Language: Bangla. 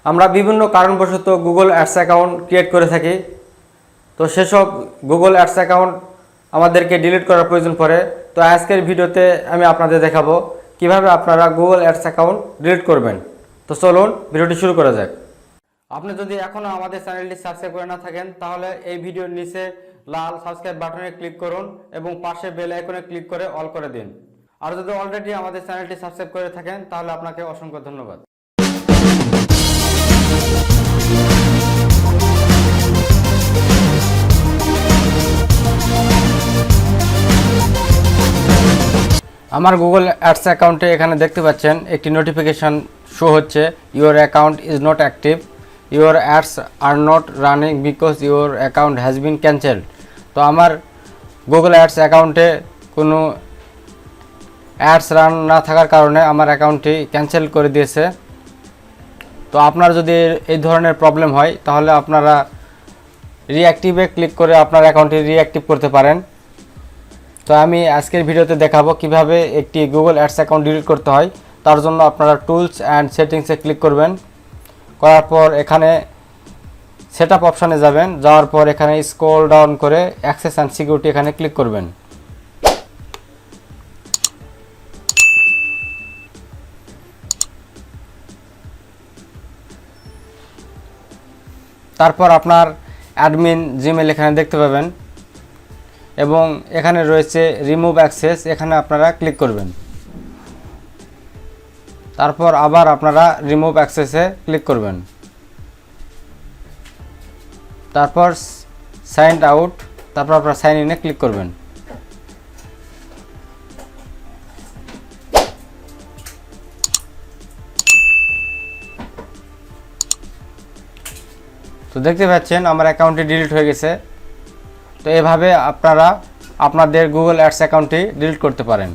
আমরা বিভিন্ন কারণবশত গুগল অ্যাডস অ্যাকাউন্ট ক্রিয়েট করে থাকি। তো সেসব গুগল অ্যাডস অ্যাকাউন্ট আমাদেরকে ডিলিট করার প্রয়োজন পড়ে। তো আজকের ভিডিওতে আমি আপনাদের দেখাবো কিভাবে আপনারা গুগল অ্যাডস অ্যাকাউন্ট ডিলিট করবেন। তো চলুন ভিডিওটি শুরু করা যাক। আপনি যদি এখনও আমাদের চ্যানেলটি সাবস্ক্রাইব করে না থাকেন তাহলে এই ভিডিওর নিচে লাল সাবস্ক্রাইব বাটনে ক্লিক করুন এবং পাশে বেল আইকনে ক্লিক করে অল করে দিন। আর যদি অলরেডি আমাদের চ্যানেলটি সাবস্ক্রাইব করে থাকেন তাহলে আপনাকে অসংখ্য ধন্যবাদ। আমার গুগল অ্যাডস অ্যাকাউন্টে এখানে দেখতে পাচ্ছেন একটি নোটিফিকেশান শো হচ্ছে, your account is not active, your ads are not running because your account has been cancelled. তো আমার গুগল অ্যাডস অ্যাকাউন্টে কোনো অ্যাডস রান না থাকার কারণে আমার অ্যাকাউন্টটি ক্যান্সেল করে দিয়েছে। তো আপনার যদি এই ধরনের প্রবলেম হয় তাহলে আপনারা রিঅ্যাক্টিভে ক্লিক করে আপনার অ্যাকাউন্টটি রিঅ্যাক্টিভ করতে পারেন। তো আমি আজকের ভিডিওতে দেখাবো কিভাবে একটি গুগল অ্যাডস অ্যাকাউন্ট ডিলিট করতে হয়। তার জন্য আপনারা টুলস অ্যান্ড সেটিংসে ক্লিক করবেন। করার পর এখানে সেটআপ অপশানে যাবেন, যাওয়ার পর এখানে স্ক্রল ডাউন করে অ্যাক্সেস অ্যান্ড সিকিউরিটি এখানে ক্লিক করবেন। তারপর আপনার অ্যাডমিন জিমেল এখানে দেখতে পাবেন এবং এখানে রয়েছে রিমুভ অ্যাক্সেস, এখানে আপনারা ক্লিক করবেন। তারপর আবার আপনারা রিমুভ অ্যাক্সেসে ক্লিক করবেন। তারপর সাইন আউট, তারপর আপনারা সাইন ইনে ক্লিক করবেন। তো দেখতে পাচ্ছেন আমার অ্যাকাউন্টটি ডিলিট হয়ে গেছে। তো এভাবে আপনারা আপনাদের গুগল অ্যাডস অ্যাকাউন্টটি ডিলিট করতে পারেন।